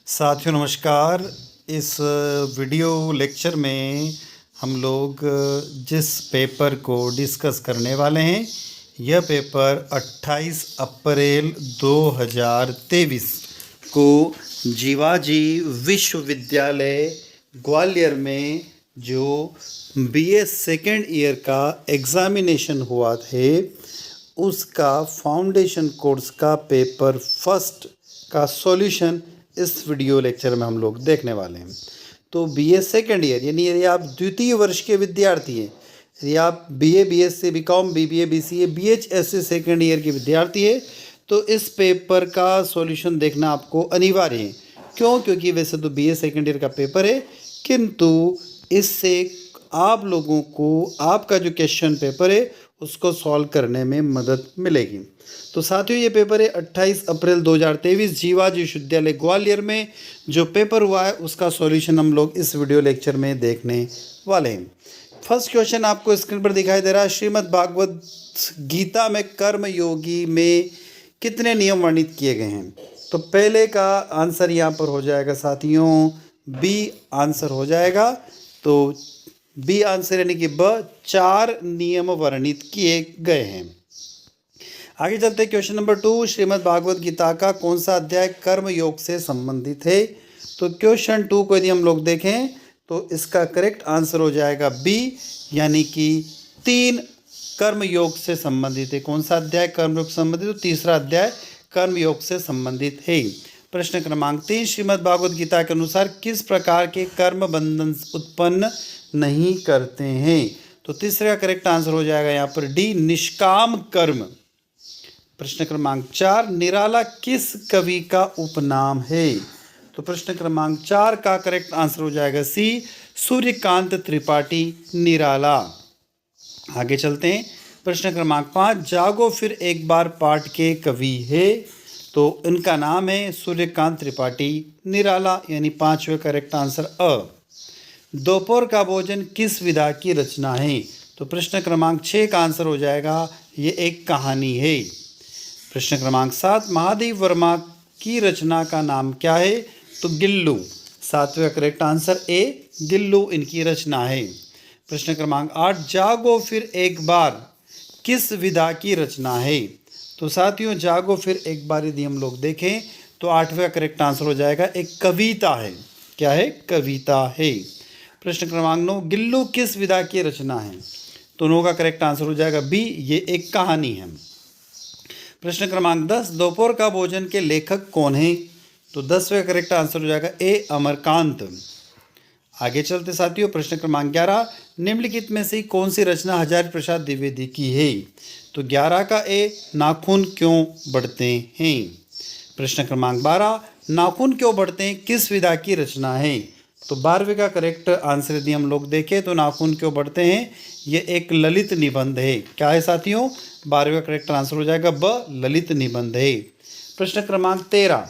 साथियों नमस्कार। इस वीडियो लेक्चर में हम लोग जिस पेपर को डिस्कस करने वाले हैं, यह पेपर 28 अप्रैल 2023 को जीवाजी विश्वविद्यालय ग्वालियर में जो बीए सेकेंड ईयर का एग्ज़ामिनेशन हुआ थे, उसका फाउंडेशन कोर्स का पेपर फर्स्ट का सॉल्यूशन इस वीडियो लेक्चर में हम लोग देखने वाले हैं। तो बीए सेकेंड ईयर यानी यदि आप द्वितीय वर्ष के विद्यार्थी हैं, यदि आप BA, BSc, BCom, BBA, BCA, बीएचएससी सेकेंड ईयर के विद्यार्थी हैं, तो इस पेपर का सॉल्यूशन देखना आपको अनिवार्य है। क्यों? क्योंकि वैसे तो बीए सेकेंड ईयर का पेपर है, किंतु इससे आप लोगों को आपका जो क्वेश्चन पेपर है उसको सॉल्व करने में मदद मिलेगी। तो साथियों, ये पेपर है 28 अप्रैल 2023 जीवाजी विश्वविद्यालय ग्वालियर में जो पेपर हुआ है उसका सॉल्यूशन हम लोग इस वीडियो लेक्चर में देखने वाले हैं। फर्स्ट क्वेश्चन आपको स्क्रीन पर दिखाई दे रहा है। श्रीमद् भागवत गीता में कर्म योगी में कितने नियम वर्णित किए गए हैं? तो पहले का आंसर यहाँ पर हो जाएगा साथियों, बी आंसर हो जाएगा। तो बी आंसर यानी कि ब, 4 नियम वर्णित किए गए हैं। आगे चलते हैं क्वेश्चन नंबर 2। श्रीमद् भागवत गीता का कौन सा अध्याय कर्म योग से संबंधित है? तो क्वेश्चन 2 को यदि हम लोग देखें तो इसका करेक्ट आंसर हो जाएगा बी, यानी कि 3 कर्म योग से संबंधित है। कौन सा अध्याय कर्म योग से संबंधित? तो तीसरा अध्याय कर्म योग से संबंधित है। प्रश्न क्रमांक 3, श्रीमद् भागवत गीता के अनुसार किस प्रकार के कर्म बंधन उत्पन्न नहीं करते हैं? तो तीसरे का करेक्ट आंसर हो जाएगा यहाँ पर डी, निष्काम कर्म। प्रश्न क्रमांक 4, निराला किस कवि का उपनाम है? तो प्रश्न क्रमांक 4 का करेक्ट आंसर हो जाएगा सी, सूर्यकांत त्रिपाठी निराला। आगे चलते हैं। प्रश्न क्रमांक 5, जागो फिर एक बार पाठ के कवि है? तो इनका नाम है सूर्यकांत त्रिपाठी निराला, यानी 5वें करेक्ट आंसर अ। दोपहर का भोजन किस विधा की रचना है? तो प्रश्न क्रमांक 6 का आंसर हो जाएगा ये एक कहानी है। प्रश्न क्रमांक 7, महादेव वर्मा की रचना का नाम क्या है? तो Gillu. 7वें correct answer A, Gillu इनकी रचना है। प्रश्न क्रमांक 8, जागो फिर एक बार किस विधा की रचना है? तो साथियों, जागो फिर एक बार यदि हम लोग देखें तो 8वें करेक्ट आंसर हो जाएगा एक कविता है। क्या है? कविता है। प्रश्न क्रमांक 9, गिल्लू किस विधा की रचना है? तो 9 का करेक्ट आंसर हो जाएगा बी, ये एक कहानी है। प्रश्न क्रमांक 10, दोपहर का भोजन के लेखक कौन है? तो 10वें करेक्ट आंसर हो जाएगा ए, अमरकांत। आगे चलते साथियों, प्रश्न क्रमांक 11, निम्नलिखित में से कौन सी रचना हजारी प्रसाद द्विवेदी की है? तो 11 का ए, नाखून क्यों बढ़ते हैं। प्रश्न क्रमांक 12, नाखून क्यों बढ़ते हैं किस विधा की रचना है? तो 12वें का करेक्ट आंसर यदि हम लोग देखें तो नाखून क्यों बढ़ते हैं, ये एक ललित निबंध है। क्या है साथियों? 12वें का करेक्ट आंसर हो जाएगा ब, ललित निबंध है। प्रश्न क्रमांक 13,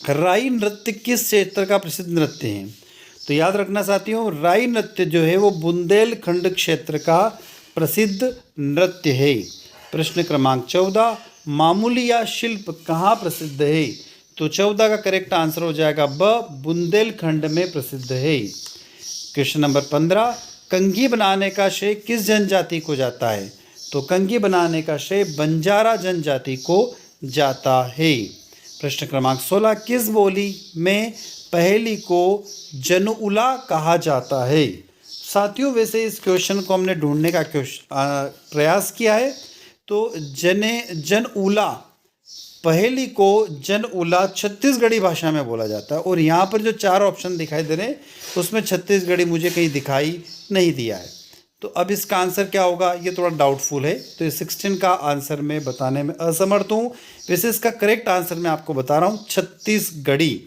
राई नृत्य किस क्षेत्र का प्रसिद्ध नृत्य है? तो याद रखना साथियों, राई नृत्य जो है वो बुंदेलखंड क्षेत्र का प्रसिद्ध नृत्य है। प्रश्न क्रमांक 14, मामूलिया शिल्प कहाँ प्रसिद्ध है? तो 14 का करेक्ट आंसर हो जाएगा ब, बुंदेलखंड में प्रसिद्ध है। क्वेश्चन नंबर 15, कंघी बनाने का श्रेय किस जनजाति को जाता है? तो कंघी बनाने का श्रेय बंजारा जनजाति को जाता है। प्रश्न क्रमांक 16, किस बोली में पहेली को जनउला कहा जाता है? साथियों, वैसे इस क्वेश्चन को हमने ढूंढने का प्रयास किया है। तो जनउला, पहेली को जनउला छत्तीसगढ़ी भाषा में बोला जाता है, और यहाँ पर जो 4 ऑप्शन दिखाई दे रहे हैं उसमें छत्तीसगढ़ी मुझे कहीं दिखाई नहीं दिया है। तो अब इसका आंसर क्या होगा, ये थोड़ा डाउटफुल है। तो ये 16 का आंसर मैं बताने में असमर्थ हूँ। वैसे इसका करेक्ट आंसर मैं आपको बता रहा हूँ, छत्तीसगढ़ी।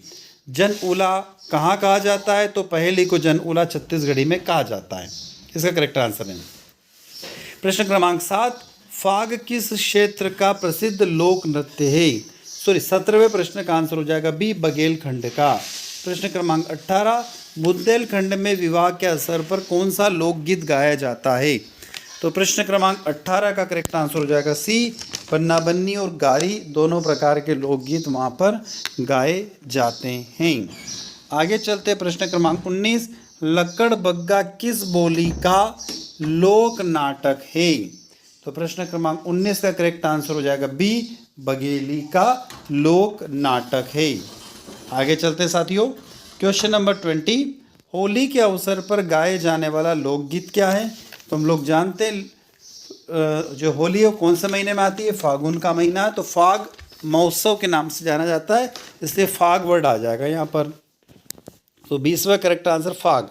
जनउला कहाँ कहा जाता है? तो पहेली को जनउला छत्तीसगढ़ी में कहा जाता है, इसका करेक्ट आंसर है। प्रश्न क्रमांक 7, फाग किस क्षेत्र का प्रसिद्ध लोक नृत्य है? 17वें प्रश्न का आंसर हो जाएगा बी, बघेलखंड का। प्रश्न क्रमांक 18, बुंदेलखंड में विवाह के अवसर पर कौन सा लोकगीत गाया जाता है? तो प्रश्न क्रमांक 18 का करेक्ट आंसर हो जाएगा सी, बन्ना बन्नी और गारी दोनों प्रकार के लोकगीत वहाँ पर गाए जाते हैं। आगे चलते प्रश्न क्रमांक 19, लक्कड़ बग्गा किस बोली का लोक नाटक है? तो प्रश्न क्रमांक 19 का करेक्ट आंसर हो जाएगा बी, बघेली का लोक नाटक है। आगे चलते साथियों, क्वेश्चन नंबर 20, होली के अवसर पर गाए जाने वाला लोकगीत क्या है? तो हम लोग जानते हैं जो होली है कौन से महीने में आती है? फागुन का महीना। तो फाग महोत्सव के नाम से जाना जाता है, इसलिए फाग वर्ड आ जाएगा यहाँ पर। तो 20वां करेक्ट आंसर फाग।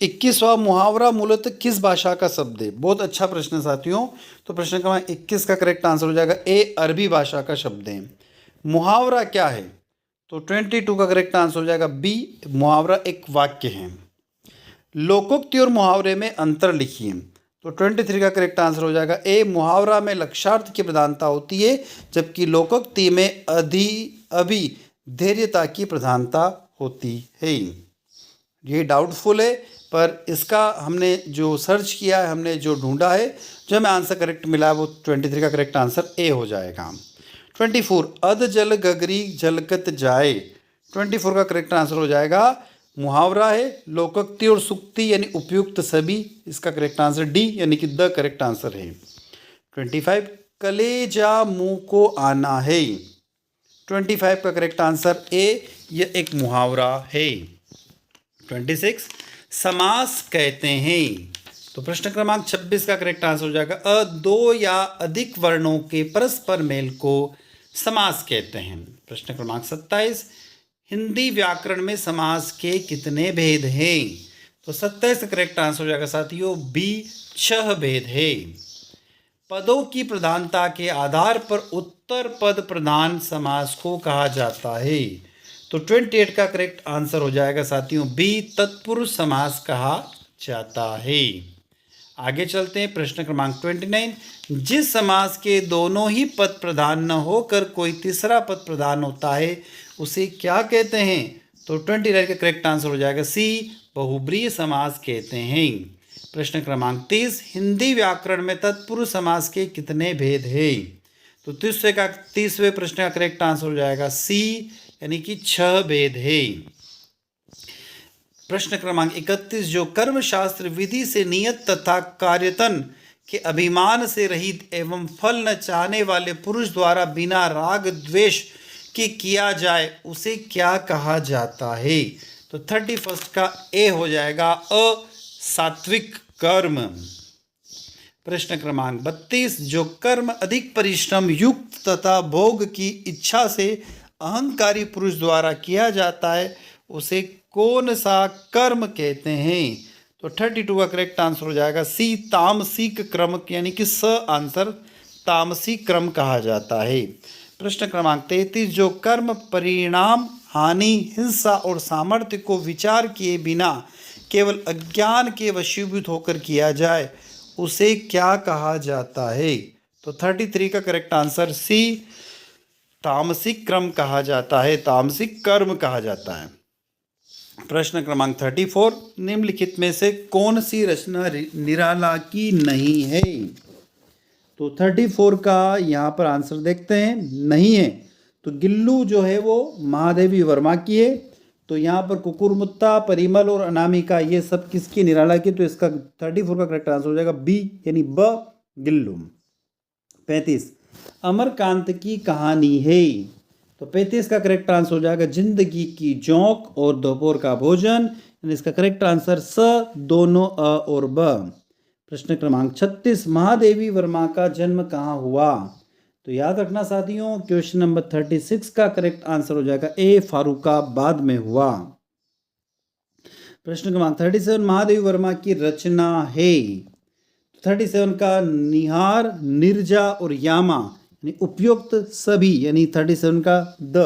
21वां मुहावरा मूलतः किस भाषा का शब्द है? बहुत अच्छा प्रश्न साथियों। तो प्रश्न क्रमांक 21 का करेक्ट आंसर हो जाएगा ए, अरबी भाषा का शब्द है। मुहावरा क्या है? तो 22 का करेक्ट आंसर हो जाएगा बी, मुहावरा एक वाक्य है। लोकोक्ति और मुहावरे में अंतर लिखिए। तो 23 का करेक्ट आंसर हो जाएगा ए, मुहावरा में लक्ष्यार्थ की प्रधानता होती है, जबकि लोकोक्ति में अभिधेयता की प्रधानता होती है। ये डाउटफुल है, पर इसका हमने जो सर्च किया है, हमने जो ढूंढा है, जो हमें आंसर करेक्ट मिला है, वो 23 का करेक्ट आंसर ए हो जाएगा। 24, अध जल गगरी जलकत जाए। 24 का करेक्ट आंसर हो जाएगा मुहावरा है। लोकोक्ति और सुक्ति यानी उपयुक्त सभी, इसका करेक्ट आंसर डी यानी कि द करेक्ट आंसर है। 25, कलेजा मुंह को आना है। 25 का करेक्ट आंसर ए, यह एक मुहावरा है। 26, समास कहते हैं। तो प्रश्न क्रमांक 26 का करेक्ट आंसर हो जाएगा अ, दो या अधिक वर्णों के परस्पर मेल को समास कहते हैं। प्रश्न क्रमांक 27, हिंदी व्याकरण में समास के कितने भेद हैं? तो 27 का करेक्ट आंसर हो जाएगा साथियों बी, 6 भेद है। पदों की प्रधानता के आधार पर उत्तर पद प्रधान समास को कहा जाता है। तो 28 का करेक्ट आंसर हो जाएगा साथियों बी, तत्पुरुष समास कहा जाता है। आगे चलते हैं प्रश्न क्रमांक 29, जिस समास के दोनों ही पद प्रधान न होकर कोई तीसरा पद प्रधान होता है उसे क्या कहते हैं? तो 29 का करेक्ट आंसर हो जाएगा सी, बहुब्रीहि समास कहते हैं। प्रश्न क्रमांक 30, हिंदी व्याकरण में तत्पुरुष समास के कितने भेद हैं? तो 30वें प्रश्न का करेक्ट आंसर हो जाएगा सी, यानी कि 6 भेद है। प्रश्न क्रमांक 31, जो कर्मशास्त्र विधि से नियत तथा कार्यतन के अभिमान से रहित एवं फल न चाहने वाले पुरुष द्वारा बिना राग द्वेष के किया जाए उसे क्या कहा जाता है? तो 31 का ए हो जाएगा असात्विक कर्म। प्रश्न क्रमांक 32, जो कर्म अधिक परिश्रम युक्त तथा भोग की इच्छा से अहंकारी पुरुष द्वारा किया जाता है उसे कौन सा कर्म कहते हैं? तो 32 का करेक्ट आंसर हो जाएगा सी, तामसिक क्रम, यानी कि स आंसर तामसिक क्रम कहा जाता है। प्रश्न क्रमांक 33, जो कर्म परिणाम हानि हिंसा और सामर्थ्य को विचार किए बिना केवल अज्ञान के वशीभूत होकर किया जाए उसे क्या कहा जाता है? तो 33 का करेक्ट आंसर सी, तामसिक क्रम कहा जाता है, तामसिक कर्म कहा जाता है। प्रश्न क्रमांक 34, निम्नलिखित में से कौन सी रचना निराला की नहीं है? तो 34 का यहाँ पर आंसर देखते हैं, नहीं है। तो गिल्लू जो है वो महादेवी वर्मा की है। तो यहाँ पर कुकुरमुत्ता, परिमल और अनामिका ये सब किसकी? निराला की। तो इसका 34 का करेक्ट आंसर हो जाएगा बी, यानी ब, गिल्लू। 35, अमरकांत की कहानी है। तो 35 का करेक्ट आंसर हो जाएगा जिंदगी की जोंक और दोपहर का भोजन। इसका करेक्ट आंसर स, दोनों अ और ब। प्रश्न क्रमांक 36, महादेवी वर्मा का जन्म कहाँ हुआ? तो याद रखना साथियों, क्वेश्चन नंबर 36 का करेक्ट आंसर हो जाएगा ए, फारुखाबाद में हुआ। प्रश्न क्रमांक 37, महादेवी वर्मा की रचना है। 37 का निहार, निर्जा और यामा यानी उपयुक्त सभी, यानी 37 का द।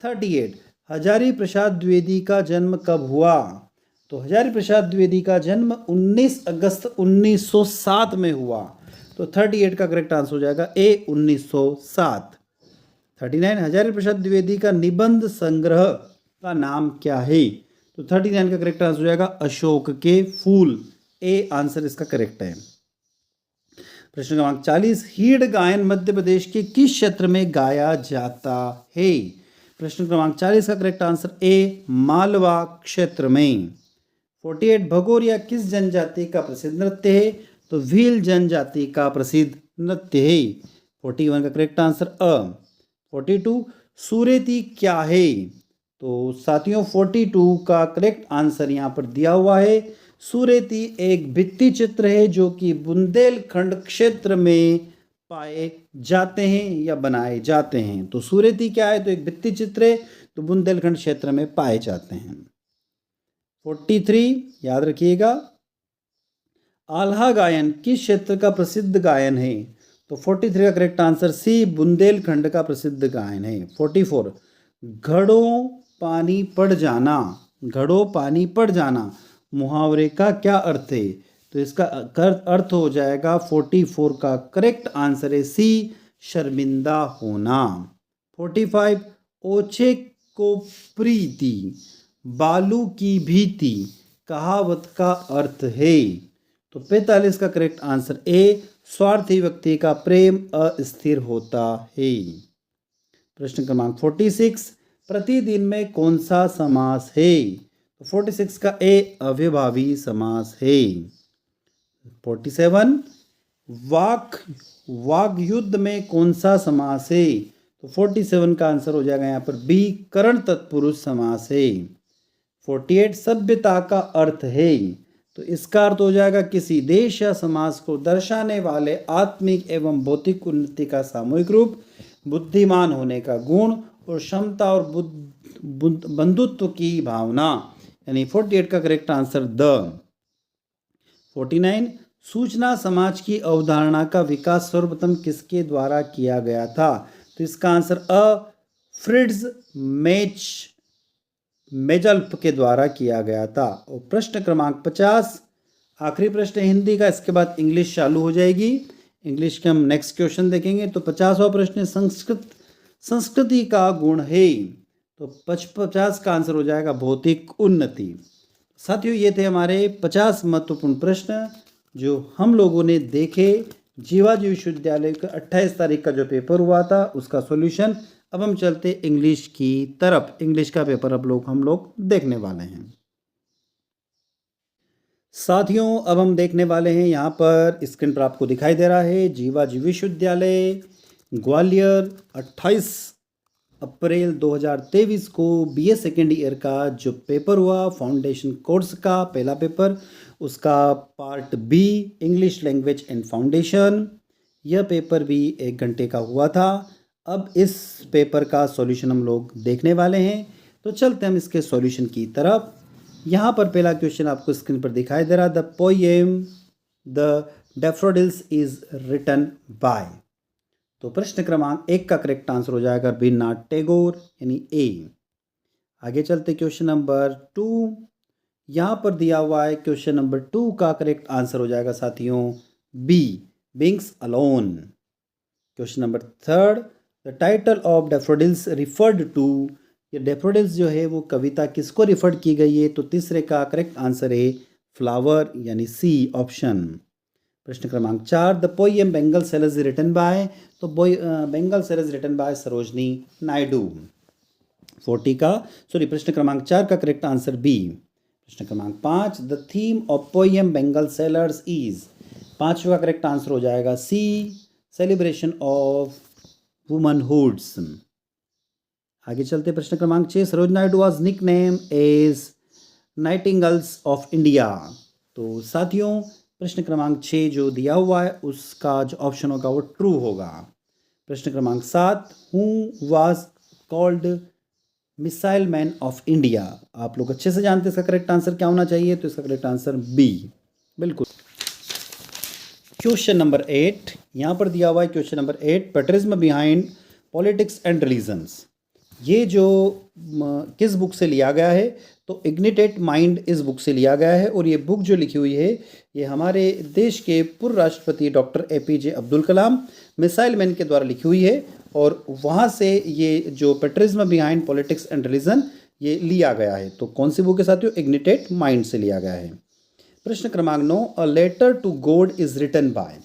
38, हजारी प्रसाद द्विवेदी का जन्म कब हुआ? तो हजारी प्रसाद द्विवेदी का जन्म 19 अगस्त 1907 में हुआ। तो 38 का करेक्ट आंसर हो जाएगा ए, 1907। 39, हजारी प्रसाद द्विवेदी का निबंध संग्रह का नाम क्या है? तो 39 का करेक्ट आंसर हो जाएगा अशोक के फूल, ए आंसर इसका करेक्ट है। प्रश्न क्रमांक 40, हीड़ गायन मध्य प्रदेश के किस क्षेत्र में गाया जाता है? प्रश्न क्रमांक 40 का करेक्ट आंसर ए, मालवा क्षेत्र में। 48, भगोरिया किस जनजाति का प्रसिद्ध नृत्य है? तो भील जनजाति का प्रसिद्ध नृत्य है। 41 का करेक्ट आंसर अ। 42, सूरेती क्या है? तो साथियों 42 का करेक्ट आंसर यहाँ पर दिया हुआ है। सूरेती एक भित्ति चित्र है जो कि बुंदेलखंड क्षेत्र में पाए जाते हैं या बनाए जाते हैं। तो सूरेती क्या है? तो एक भित्ति चित्र है, तो बुंदेलखंड क्षेत्र में पाए जाते हैं। 43 याद रखिएगा, आल्हा गायन किस क्षेत्र का प्रसिद्ध गायन है? तो 43 का करेक्ट आंसर सी, बुंदेलखंड का प्रसिद्ध गायन है। 44, घड़ों पानी पड़ जाना, घड़ों पानी पड़ जाना मुहावरे का क्या अर्थ है? तो इसका अर्थ हो जाएगा 44 का करेक्ट आंसर है सी, शर्मिंदा होना। 45, ओछे को प्रीति बालू की भीति कहावत का अर्थ है? तो 45 का करेक्ट आंसर ए, स्वार्थी व्यक्ति का प्रेम अस्थिर होता है। प्रश्न क्रमांक 46, प्रतिदिन में कौन सा समास है? तो 46 का ए, अव्ययभावी समास है। 47, वाक युद्ध में कौन सा समास है? तो 47 का आंसर हो जाएगा यहाँ पर बी, करण तत्पुरुष समास है। 48, सभ्यता का अर्थ है? तो इसका अर्थ हो जाएगा किसी देश या समाज को दर्शाने वाले आत्मिक एवं भौतिक उन्नति का सामूहिक रूप, बुद्धिमान होने का गुण और क्षमता और बंधुत्व की भावना, यानी 48 का करेक्ट आंसर द। 49, सूचना समाज की अवधारणा का विकास सर्वप्रथम किसके द्वारा किया गया था? तो इसका आंसर अ, फ्रिट्ज मेजल्फ के द्वारा किया गया था। और प्रश्न क्रमांक 50, आखिरी प्रश्न हिंदी का, इसके बाद इंग्लिश चालू हो जाएगी। इंग्लिश के हम नेक्स्ट क्वेश्चन देखेंगे। तो 50वां प्रश्न संस्कृति का गुण है? तो 50 का आंसर हो जाएगा भौतिक उन्नति। साथियों ये थे हमारे 50 महत्वपूर्ण प्रश्न जो हम लोगों ने देखे। जीवाजी विश्वविद्यालय का 28 तारीख का जो पेपर हुआ था उसका सॉल्यूशन। अब हम चलते इंग्लिश की तरफ। इंग्लिश का पेपर हम लोग देखने वाले हैं। साथियों अब हम देखने वाले हैं, यहाँ पर स्क्रीन पर आपको दिखाई दे रहा है, जीवाजी विश्वविद्यालय ग्वालियर 28 अप्रैल 2023 को बीए सेकेंड ईयर का जो पेपर हुआ फाउंडेशन कोर्स का पहला पेपर, उसका part B English language and foundation, यह पेपर भी 1 घंटे का हुआ था। अब इस पेपर का सॉल्यूशन हम लोग देखने वाले हैं। तो चलते हम इसके सॉल्यूशन की तरफ। यहाँ पर पहला क्वेश्चन आपको स्क्रीन पर दिखाई दे रहा, the poem the daffodils is written by. तो प्रश्न क्रमांक 1 का करेक्ट आंसर हो जाएगा रवींद्रनाथ टैगोर, यानी ए। आगे चलते क्वेश्चन नंबर 2, यहाँ पर दिया हुआ है क्वेश्चन नंबर 2 का करेक्ट आंसर हो जाएगा साथियों B, beings alone. Question number 3, the title of daffodils referred to, ये डैफोडिल्स जो है वो कविता किसको रिफर्ड की गई है? तो तीसरे का करेक्ट आंसर है फ्लावर, यानी सी ऑप्शन। प्रश्न क्रमांक 4, the poem bangle sellers is written by, तो bangle sellers written by Sarojini Naidu. प्रश्न क्रमांक 4 का करेक्ट आंसर बी। प्रश्न क्रमांक 5, the theme of poem bangle sellers is, 5वां का करेक्ट आंसर हो जाएगा सी, सेलिब्रेशन ऑफ वुमनहुड्स। आगे चलते प्रश्न क्रमांक 6, Saroj Naidu was nickname as nightingales of India. तो साथियों प्रश्न क्रमांक 6 जो दिया हुआ है उसका जो ऑप्शन होगा वो ट्रू होगा। प्रश्न क्रमांक 7, who was called missile man of India, आप लोग अच्छे से जानते हैं इसका करेक्ट आंसर क्या होना चाहिए, तो इसका करेक्ट आंसर बी, बिल्कुल। क्वेश्चन नंबर 8, यहाँ पर दिया हुआ है question number 8, patriotism behind politics and religions, ये जो किस बुक से लिया गया है? तो इग्निटेट माइंड इस बुक से लिया गया है। और ये बुक जो लिखी हुई है ये हमारे देश के पूर्व राष्ट्रपति doctor APJ Abdul Kalam missile man के द्वारा लिखी हुई है। और वहाँ से ये जो पेट्रिज्म बिहाइंड पॉलिटिक्स एंड रिलीजन ये लिया गया है। तो कौन सी बुक के साथियों? इग्निटेट माइंड से लिया गया है। प्रश्न क्रमांक 9, a letter to God is written by,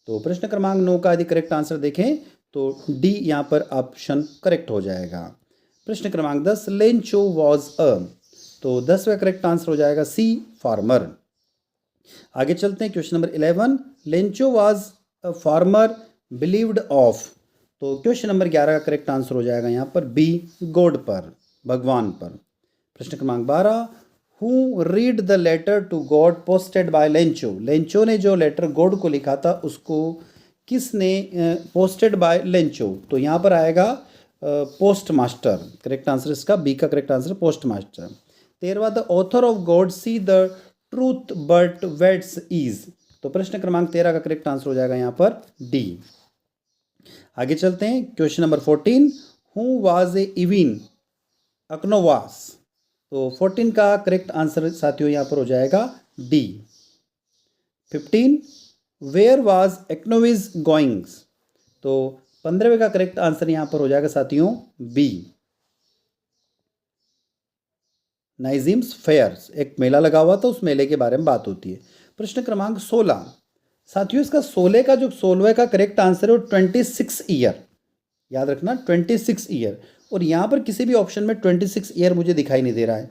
तो प्रश्न क्रमांक 9 का यदि करेक्ट आंसर देखें तो डी यहाँ पर ऑप्शन करेक्ट हो जाएगा। प्रश्न क्रमांक 10, लेंचो वॉज अ, तो 10 का करेक्ट आंसर हो जाएगा सी, फार्मर। आगे चलते हैं, question number 11, Lencho was a farmer believed of, तो क्वेश्चन नंबर 11 का करेक्ट आंसर हो जाएगा यहाँ पर बी, गॉड पर, भगवान पर। प्रश्न क्रमांक 12, who read the letter to God posted by Lencho, Lencho ने जो लेटर गॉड को लिखा था उसको किसने पोस्टेड बाय लेंचो, तो यहाँ पर आएगा पोस्ट मास्टर। करेक्ट आंसर इसका बी का करेक्ट आंसर पोस्ट मास्टर। 13वां, the author of God see the truth but waits is, तो प्रश्न क्रमांक 13 का करेक्ट आंसर हो जाएगा यहाँ पर डी। आगे चलते हैं, question number 14, who was a इविन अकनोवास, तो 14 का करेक्ट आंसर साथियों यहाँ पर हो जाएगा डी। 15, वेयर वाज एक्नोविज गोइंग्स, तो 15वें का करेक्ट आंसर यहाँ पर हो जाएगा साथियों बी, नाइजिम्स फेयर्स, एक मेला लगा हुआ था, उस मेले के बारे में बात होती है। प्रश्न क्रमांक 16, साथियों इसका 16 का जो 16वें का करेक्ट आंसर है वो 26 ईयर, याद रखना 26 ईयर, और यहाँ पर किसी भी ऑप्शन में 26 ईयर मुझे दिखाई नहीं दे रहा है,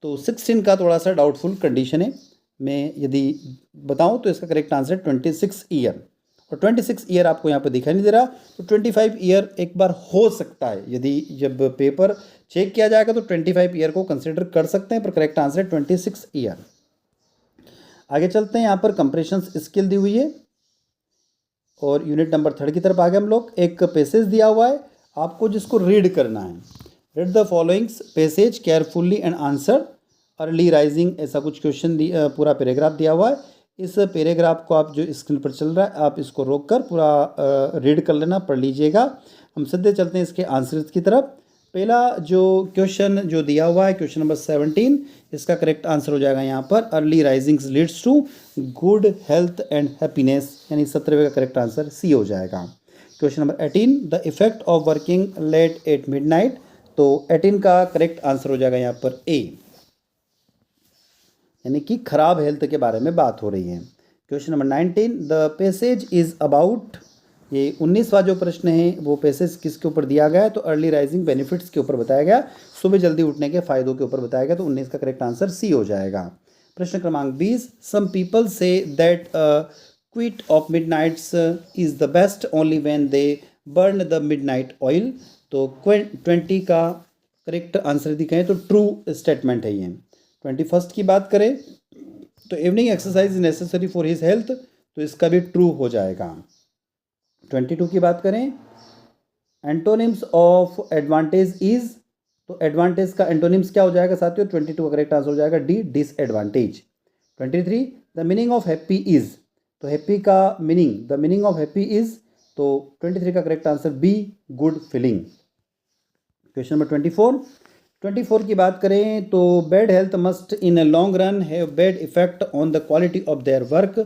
तो 16 का थोड़ा सा डाउटफुल कंडीशन है। मैं यदि बताऊँ तो इसका करेक्ट आंसर है 26 ईयर, और 26 ईयर आपको यहाँ पर दिखाई नहीं दे रहा, तो 25 ईयर एक बार हो सकता है, यदि जब पेपर चेक किया जाएगा तो 25 ईयर को कंसिडर कर सकते हैं, पर करेक्ट आंसर है 26 ईयर। आगे चलते हैं, यहाँ पर कंप्रेशन स्किल दी हुई है और यूनिट नंबर 3 की तरफ आगे हम लोग, एक पैसेज दिया हुआ है आपको जिसको रीड करना है। Read the followings passage carefully and answer early rising, ऐसा कुछ क्वेश्चन पूरा पैराग्राफ दिया हुआ है। इस पैराग्राफ को आप जो स्क्रीन पर चल रहा है आप इसको रोक कर पूरा रीड कर लेना, पढ़ लीजिएगा। हम सीधे चलते हैं इसके आंसर्स की तरफ। पहला जो क्वेश्चन जो दिया हुआ है क्वेश्चन नंबर 17, इसका करेक्ट आंसर हो जाएगा यहाँ पर early rising leads to good health and happiness, यानी 17वें का करेक्ट आंसर सी हो जाएगा। Question number 18, the effect of working late at midnight, तो 18 का करेक्ट आंसर हो जाएगा यहाँ पर ए, यानी कि खराब हेल्थ के बारे में बात हो रही है। Question number 19, the passage is about, ये 19वां जो प्रश्न है वो पैसेज किसके ऊपर दिया गया है, तो अर्ली राइजिंग बेनिफिट्स के ऊपर बताया गया, सुबह जल्दी उठने के फायदों के ऊपर बताया गया, तो 19 का करेक्ट आंसर सी हो जाएगा। प्रश्न क्रमांक 20, some people say that quiet of midnights is the best only when they burn the midnight oil, तो 20 का करेक्ट आंसर यदि कहें तो ट्रू स्टेटमेंट है ये। 21 की बात करें तो evening exercise is necessary for his health, तो इसका भी ट्रू हो जाएगा। 22 की बात करें, एंटोनिम्स ऑफ एडवांटेज इज, तो एडवांटेज का एंटोनिम्स क्या हो जाएगा साथियों, 22 का करेक्ट आंसर हो जाएगा D, disadvantage. 23, the meaning of happy is, तो हैप्पी का meaning, the meaning of happy is, तो 23 का correct answer B, good feeling. Question number 24 की बात करें तो bad health must in a long run have bad effect on the quality of their work,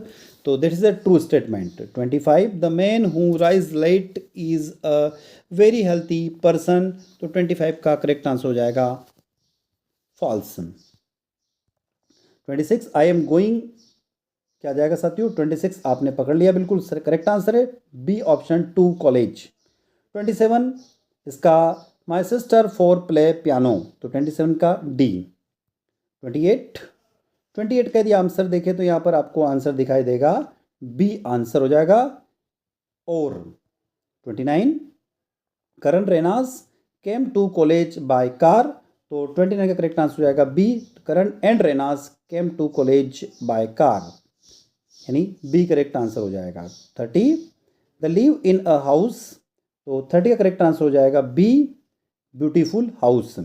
तो this is a true statement. 25, the man who rise late is a very healthy person, तो 25 का correct answer हो जाएगा false. 26, I am going, क्या जाएगा साथियों, 26 आपने पकड़ लिया, बिल्कुल करेक्ट आंसर है बी ऑप्शन 2 कॉलेज। 27, इसका my sister for play piano, तो 27 का डी। 28 का यदि आंसर देखें तो यहाँ पर आपको आंसर दिखाई देगा बी आंसर हो जाएगा और। 29, Karan Renaj came to college by car, तो 29 का करेक्ट आंसर हो जाएगा B, Karan and Renaj came to college by car, यानी बी करेक्ट आंसर हो जाएगा। 30, the live in a house, तो 30 का करेक्ट आंसर हो जाएगा B, beautiful house.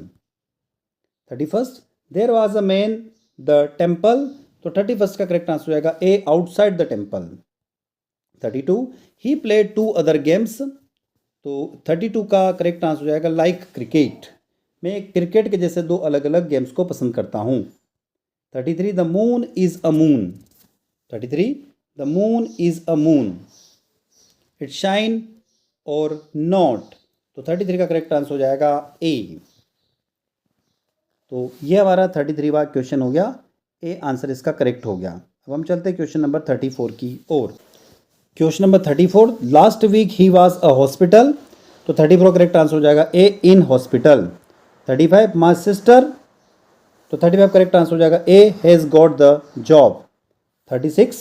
31, there was a man the temple, तो 31 का करेक्ट आंसर हो जाएगा A, outside the temple. 32, he played 2 other games, तो 32 का करेक्ट आंसर हो जाएगा लाइक क्रिकेट, मैं क्रिकेट के जैसे 2 अलग अलग गेम्स को पसंद करता हूँ। 33, the moon is a moon, 33, the moon is a moon, it shine और नॉट, तो 33 का करेक्ट आंसर हो जाएगा ए। तो ये हमारा 33वां क्वेश्चन हो गया, ए आंसर इसका करेक्ट हो गया। अब हम चलते हैं क्वेश्चन नंबर 34 की ओर। Question number 34, last week he was a hospital, तो 34 करेक्ट आंसर हो जाएगा ए, इन हॉस्पिटल। 35, माई सिस्टर, तो 35 करेक्ट आंसर हो जाएगा A, has got the job. 36,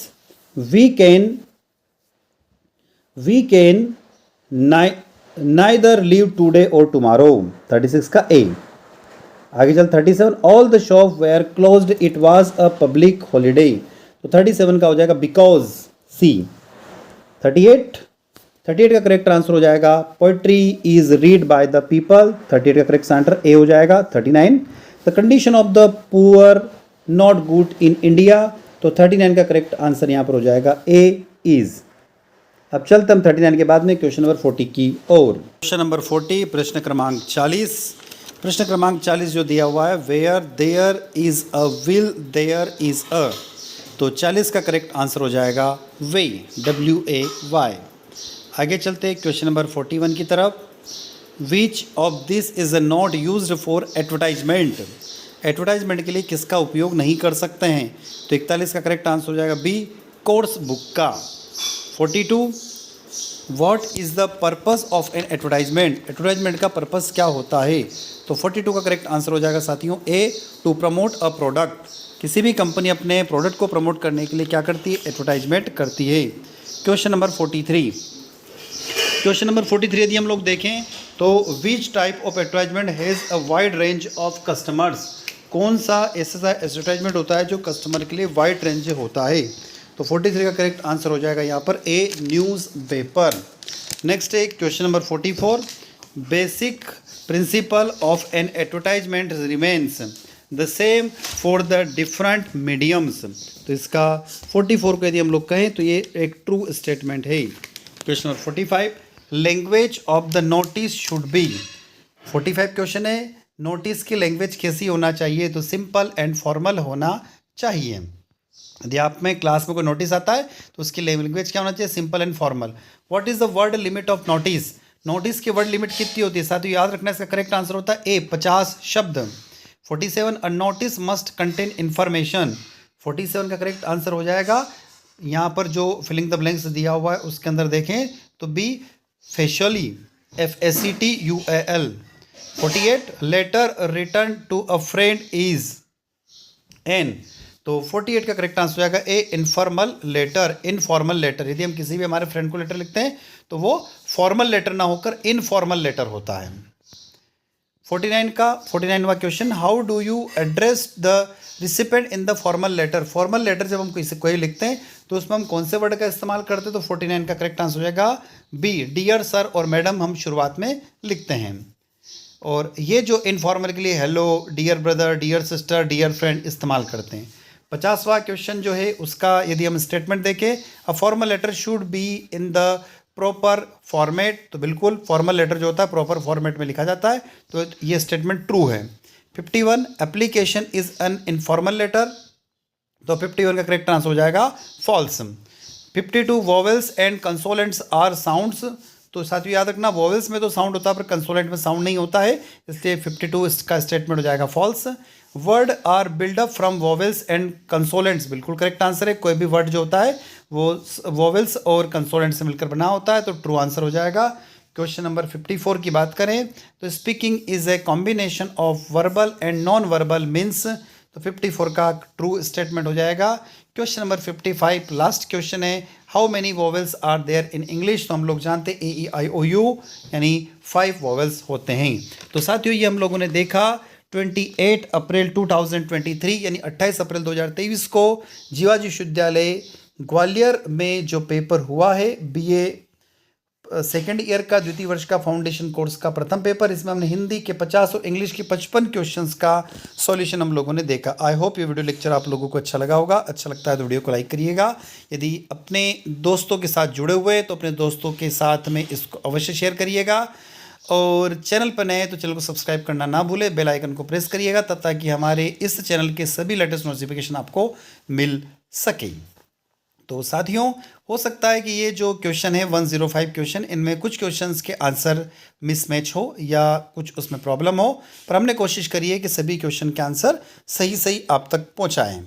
we can neither leave today or tomorrow. 36 का ए। आगे चल 37, all the shop were closed, it was a public holiday, तो 37 का हो जाएगा बिकॉज, सी। 38 का करेक्ट आंसर हो जाएगा poetry is read by the people. 38 का करेक्ट आंसर ए हो जाएगा। 39, the condition of the poor not good in India, तो 39 का करेक्ट आंसर यहाँ पर हो जाएगा ए, इज। अब चलते हम 39 के बाद में क्वेश्चन नंबर 40 की ओर। क्वेश्चन नंबर 40, प्रश्न क्रमांक 40। प्रश्न क्रमांक 40 जो दिया हुआ है, where there is a will there is a, तो 40 का करेक्ट आंसर हो जाएगा वे, WAY। आगे चलते क्वेश्चन नंबर 41 की तरफ। Which of this is not used for advertisement, advertisement के लिए किसका उपयोग नहीं कर सकते हैं, तो 41 का करेक्ट आंसर हो जाएगा बी, कोर्स बुक का। 42, what is the purpose of an advertisement, advertisement का पर्पस क्या होता है, तो 42 का करेक्ट आंसर हो जाएगा साथियों ए, टू प्रमोट अ प्रोडक्ट। किसी भी कंपनी अपने प्रोडक्ट को प्रमोट करने के लिए क्या करती है, एडवर्टाइजमेंट करती है। क्वेश्चन नंबर 43, क्वेश्चन नंबर 43 यदि हम लोग देखें तो which type of advertisement has a wide range of customers, कौन सा ऐसा एडवर्टाइजमेंट होता है जो कस्टमर के लिए वाइड रेंज होता है, तो 43 का करेक्ट आंसर हो जाएगा यहाँ पर ए, न्यूज़ पेपर। नेक्स्ट है question number 44, basic principle of an advertisement remains the same for the different mediums, तो इसका 44 को यदि हम लोग कहें तो ये एक ट्रू स्टेटमेंट है। Question number 45, language of the notice should be, 45 question है, नोटिस की लैंग्वेज कैसी होना चाहिए, तो सिंपल एंड फॉर्मल होना चाहिए। यदि आप में क्लास में कोई नोटिस आता है तो उसकी लैंग्वेज क्या होना चाहिए, simple and formal. What is the word limit of notice, notice की वर्ड लिमिट कितनी होती है साथियों, याद रखना इसका करेक्ट आंसर होता है ए, 50 शब्द। 47, a notice must contain information, 47 का करेक्ट आंसर हो जाएगा यहाँ पर जो फिलिंग द ब्लैंक्स दिया हुआ है उसके अंदर देखें तो बी, फेशली, FACTUAL। 48, letter written to a friend is an, तो 48 का करेक्ट आंसर हो जाएगा A, informal letter, informal letter. यदि हम किसी भी हमारे फ्रेंड को लेटर लिखते हैं तो वो फॉर्मल लेटर ना होकर इनफॉर्मल लेटर होता है। 49वां question, how do you address the recipient in the formal letter, formal letter जब हम किसी कोई लिखते हैं तो उसमें हम कौन से वर्ड का इस्तेमाल करते हैं, तो 49 का करेक्ट आंसर हो जाएगा बी, डियर सर और मैडम हम शुरुआत में लिखते हैं। और ये जो इनफॉर्मल के लिए hello, dear brother, dear sister, dear friend इस्तेमाल करते हैं। 50वां क्वेश्चन जो है उसका यदि हम स्टेटमेंट देखें, a formal letter should be in the proper format, तो बिल्कुल फॉर्मल लेटर जो होता है प्रॉपर फॉर्मेट में लिखा जाता है, तो ये स्टेटमेंट ट्रू है। 51, application is an informal letter, तो 51 का करेक्ट आंसर हो जाएगा false. 52, vowels and consonants are sounds, तो साथियों याद रखना वोवेल्स में तो साउंड होता है पर कंसोनेंट में साउंड नहीं होता है, इसलिए 52 इसका स्टेटमेंट हो जाएगा false. Word are build up from vowels and consonants, बिल्कुल करेक्ट आंसर है, कोई भी वर्ड जो होता है वो वोवेल्स और कंसोनेंट से मिलकर बना होता है, तो ट्रू आंसर हो जाएगा। क्वेश्चन नंबर 54 की बात करें तो speaking is a combination of verbal and non verbal means, तो 54 का ट्रू स्टेटमेंट हो जाएगा। क्वेश्चन नंबर 55 लास्ट क्वेश्चन है, how many vowels are there in English, तो हम लोग जानते हैं AEIOU यानी 5 वोवेल्स होते हैं। तो साथियों ये हम लोगों ने देखा 28 अप्रैल 2023 यानी 28 अप्रैल 2023 को जीवाजी विश्वविद्यालय ग्वालियर में जो पेपर हुआ है BA सेकेंड ईयर का द्वितीय वर्ष का फाउंडेशन कोर्स का प्रथम पेपर, इसमें हमने हिंदी के 50 और इंग्लिश के 55 क्वेश्चंस का सॉल्यूशन हम लोगों ने देखा। आई होप ये वीडियो लेक्चर आप लोगों को अच्छा लगा होगा, अच्छा लगता है तो वीडियो को लाइक करिएगा, यदि अपने दोस्तों के साथ जुड़े हुए तो अपने दोस्तों के साथ में इसको अवश्य शेयर करिएगा, और चैनल पर नए तो चैनल को सब्सक्राइब करना ना भूलें, बेल आइकन को प्रेस करिएगा तब ताकि हमारे इस चैनल के सभी लेटेस्ट नोटिफिकेशन आपको मिल सके। तो साथियों हो सकता है कि ये जो क्वेश्चन है 105 क्वेश्चन, इनमें कुछ क्वेश्चंस के आंसर मिसमैच हो या कुछ उसमें प्रॉब्लम हो, पर हमने कोशिश करी है कि सभी क्वेश्चन के आंसर सही सही आप तक पहुंचाएं।